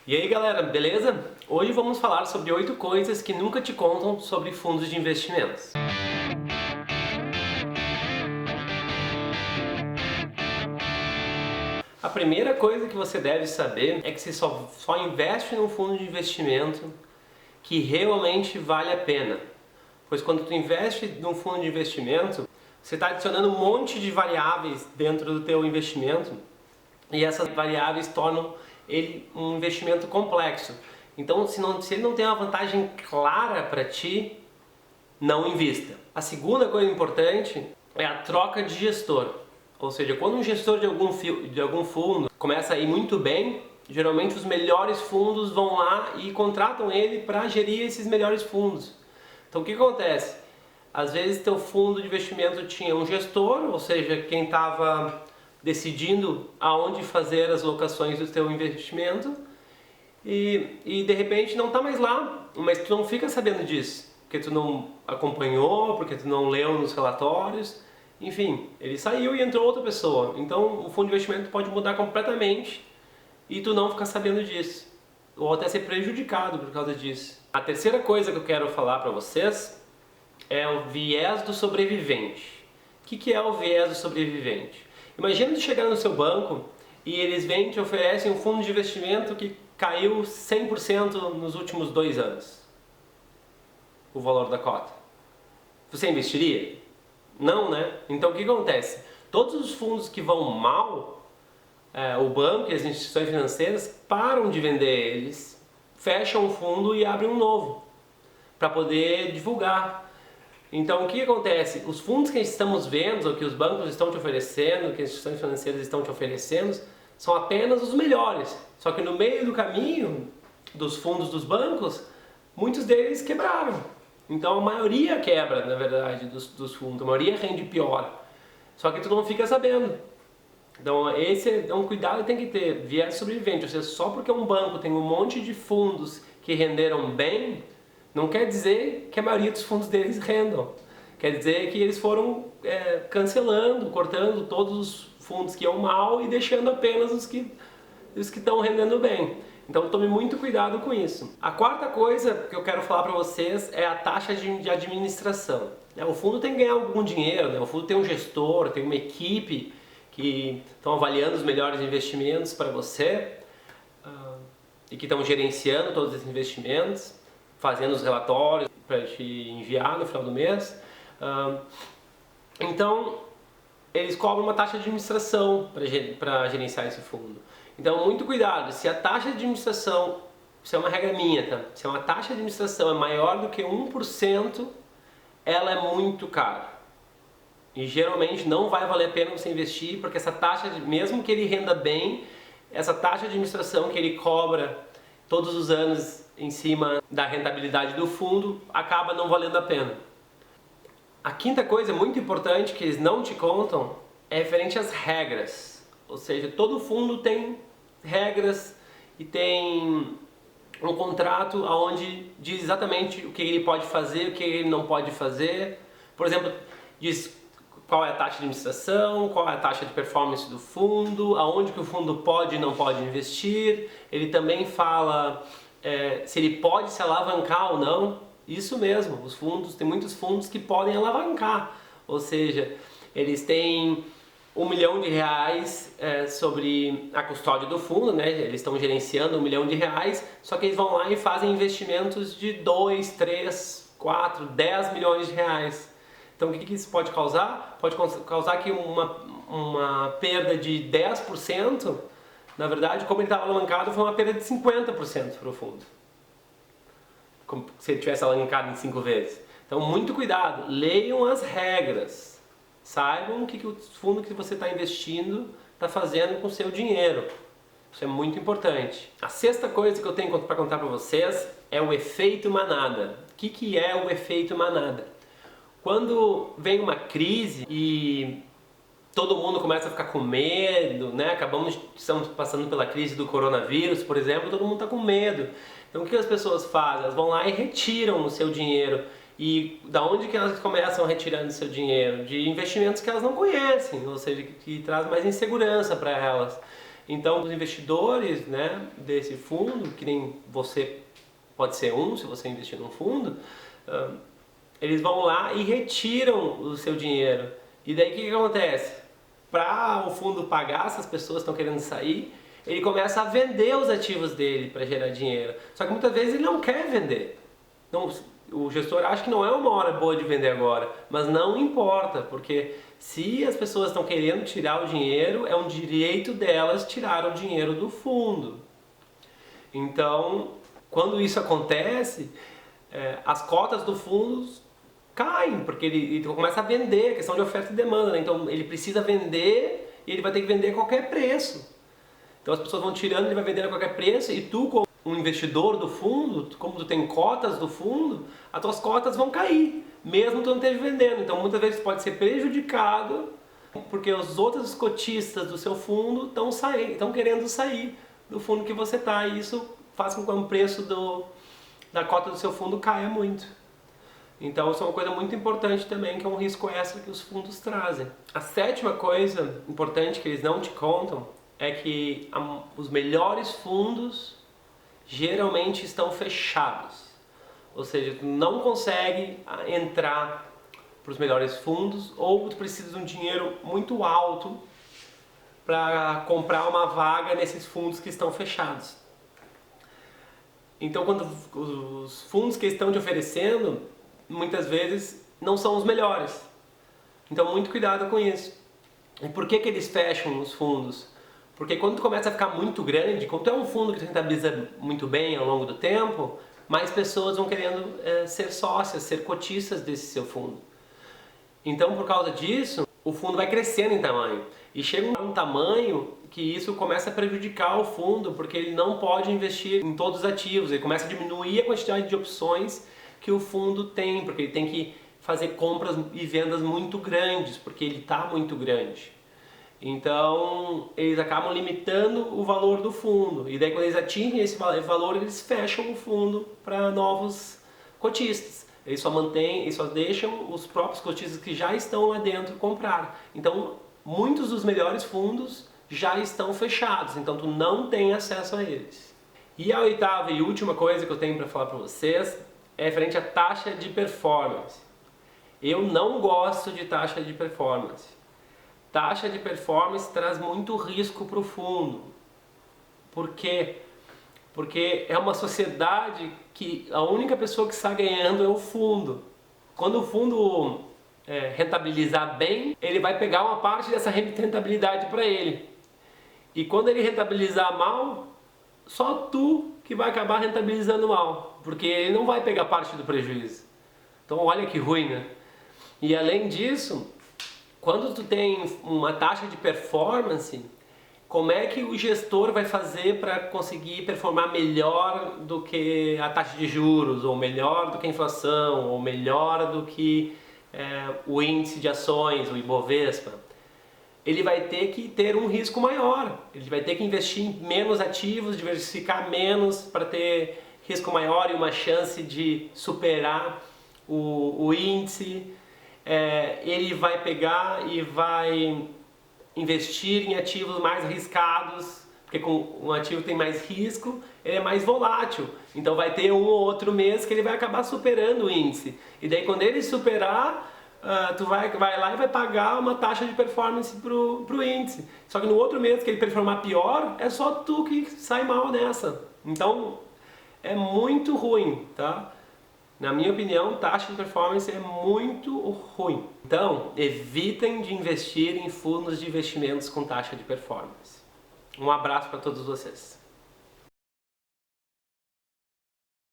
E aí galera, beleza? Hoje vamos falar sobre 8 coisas que nunca te contam sobre fundos de investimentos. A primeira coisa que você deve saber é que você só investe num fundo de investimento que realmente vale a pena. Pois quando tu investe num fundo de investimento, você está adicionando um monte de variáveis dentro do teu investimento e essas variáveis tornam ele um investimento complexo. Então, se ele não tem uma vantagem clara para ti, não invista. A segunda coisa importante é a troca de gestor. Ou seja, quando um gestor de algum fundo começa a ir muito bem, geralmente os melhores fundos vão lá e contratam ele para gerir esses melhores fundos. Então o que acontece? Às vezes teu fundo de investimento tinha um gestor, ou seja, quem estava decidindo aonde fazer as locações do teu investimento e de repente não está mais lá, mas tu não fica sabendo disso, porque tu não acompanhou, porque tu não leu nos relatórios, enfim, ele saiu e entrou outra pessoa. Então o fundo de investimento pode mudar completamente e tu não ficar sabendo disso, ou até ser prejudicado por causa disso. A terceira coisa que eu quero falar para vocês é o viés do sobrevivente. O que é o viés do sobrevivente? Imagina tu chegar no seu banco e eles vêm e te oferecem um fundo de investimento que caiu 100% nos últimos 2 anos. O valor da cota. Você investiria? Não, né? Então o que acontece? Todos os fundos que vão mal, o banco e as instituições financeiras param de vender eles, fecham o fundo e abrem um novo para poder divulgar. Então o que acontece? Os fundos que estamos vendo, ou que os bancos estão te oferecendo, que as instituições financeiras estão te oferecendo, são apenas os melhores. Só que no meio do caminho dos fundos dos bancos, muitos deles quebraram. Então a maioria quebra, na verdade, dos fundos, a maioria rende pior. Só que tu não fica sabendo. Então esse é um cuidado que tem que ter, viés sobrevivente. Ou seja, só porque um banco tem um monte de fundos que renderam bem, não quer dizer que a maioria dos fundos deles rendam. Quer dizer que eles foram cancelando, cortando todos os fundos que iam mal e deixando apenas os que estão rendendo bem. Então tome muito cuidado com isso. A quarta coisa que eu quero falar para vocês é a taxa de administração. O fundo tem que ganhar algum dinheiro, né? O fundo tem um gestor, tem uma equipe que estão avaliando os melhores investimentos para você e que estão gerenciando todos esses investimentos, fazendo os relatórios para te enviar no final do mês. Então, eles cobram uma taxa de administração para gerenciar esse fundo. Então, muito cuidado, se a taxa de administração, isso é uma regra minha, tá? Se uma taxa de administração é maior do que 1%, ela é muito cara. E geralmente não vai valer a pena você investir, porque essa taxa, mesmo que ele renda bem, essa taxa de administração que ele cobra todos os anos em cima da rentabilidade do fundo, acaba não valendo a pena. A quinta coisa muito importante que eles não te contam é referente às regras. Ou seja, todo fundo tem regras e tem um contrato onde diz exatamente o que ele pode fazer, o que ele não pode fazer. Por exemplo, diz qual é a taxa de administração, qual é a taxa de performance do fundo, aonde que o fundo pode e não pode investir. Ele também fala se ele pode se alavancar ou não. Isso mesmo, os fundos, tem muitos fundos que podem alavancar, ou seja, eles têm R$1 milhão sobre a custódia do fundo, né? Eles estão gerenciando R$1 milhão, só que eles vão lá e fazem investimentos de 2, 3, 4, 10 milhões de reais. Então o que isso pode causar? Pode causar que uma perda de 10%, na verdade, como ele estava alavancado, foi uma perda de 50% para o fundo. Como se ele tivesse alavancado em 5 vezes. Então muito cuidado, leiam as regras. Saibam o que o fundo que você está investindo está fazendo com o seu dinheiro. Isso é muito importante. A sexta coisa que eu tenho para contar para vocês é o efeito manada. O que é o efeito manada? Quando vem uma crise e todo mundo começa a ficar com medo, né? Estamos passando pela crise do coronavírus, por exemplo, todo mundo está com medo. Então o que as pessoas fazem? Elas vão lá e retiram o seu dinheiro. E da onde que elas começam retirando o seu dinheiro? De investimentos que elas não conhecem, ou seja, que traz mais insegurança para elas. Então os investidores, né, desse fundo, que nem você pode ser um, se você investir num fundo, eles vão lá e retiram o seu dinheiro. E daí o que acontece? Para o fundo pagar essas pessoas que estão querendo sair, ele começa a vender os ativos dele para gerar dinheiro. Só que muitas vezes ele não quer vender. Não, o gestor acha que não é uma hora boa de vender agora, mas não importa, porque se as pessoas estão querendo tirar o dinheiro, é um direito delas tirar o dinheiro do fundo. Então, quando isso acontece, as cotas do fundo caem, porque ele começa a vender, questão de oferta e demanda, né? Então ele precisa vender e ele vai ter que vender a qualquer preço. Então as pessoas vão tirando, ele vai vendendo a qualquer preço e tu, como um investidor do fundo, como tu tem cotas do fundo, as tuas cotas vão cair, mesmo tu não esteja vendendo. Então muitas vezes pode ser prejudicado porque os outros cotistas do seu fundo estão querendo sair do fundo que você está, e isso faz com que o preço da cota do seu fundo caia muito. Então isso é uma coisa muito importante também, que é um risco extra que os fundos trazem. A sétima coisa importante que eles não te contam é que os melhores fundos geralmente estão fechados. Ou seja, tu não consegue entrar para os melhores fundos, ou tu precisa de um dinheiro muito alto para comprar uma vaga nesses fundos que estão fechados. Então quando os fundos que estão te oferecendo, muitas vezes não são os melhores. Então muito cuidado com isso. E por que eles fecham os fundos? Porque quando tu começa a ficar muito grande, quando tu é um fundo que tu rentabiliza muito bem ao longo do tempo, mais pessoas vão querendo ser sócias, ser cotistas desse seu fundo. Então por causa disso, o fundo vai crescendo em tamanho. E chega um tamanho que isso começa a prejudicar o fundo, porque ele não pode investir em todos os ativos, ele começa a diminuir a quantidade de opções que o fundo tem, porque ele tem que fazer compras e vendas muito grandes, porque ele está muito grande. Então eles acabam limitando o valor do fundo, e daí quando eles atingem esse valor, eles fecham o fundo para novos cotistas. Eles só deixam os próprios cotistas que já estão lá dentro comprar. Então muitos dos melhores fundos já estão fechados, então tu não tem acesso a eles. E a oitava e última coisa que eu tenho para falar para vocês é referente à taxa de performance. Eu não gosto de taxa de performance. Taxa de performance traz muito risco para o fundo. Por quê? Porque é uma sociedade que a única pessoa que está ganhando é o fundo. Quando o fundo rentabilizar bem, ele vai pegar uma parte dessa rentabilidade para ele. E quando ele rentabilizar mal, só tu que vai acabar rentabilizando mal, porque ele não vai pegar parte do prejuízo. Então olha que ruim, né? E além disso, quando tu tem uma taxa de performance, como é que o gestor vai fazer para conseguir performar melhor do que a taxa de juros, ou melhor do que a inflação, ou melhor do que o índice de ações, o Ibovespa? Ele vai ter que ter um risco maior, ele vai ter que investir em menos ativos, diversificar menos para ter risco maior e uma chance de superar o índice. Ele vai pegar e vai investir em ativos mais arriscados, porque com um ativo que tem mais risco, ele é mais volátil. Então vai ter um ou outro mês que ele vai acabar superando o índice. E daí quando ele superar, tu vai lá e vai pagar uma taxa de performance pro índice. Só que no outro mês que ele performar pior, é só tu que sai mal nessa. Então é muito ruim, tá? Na minha opinião, taxa de performance é muito ruim. Então, evitem de investir em fundos de investimentos com taxa de performance. Um abraço para todos vocês.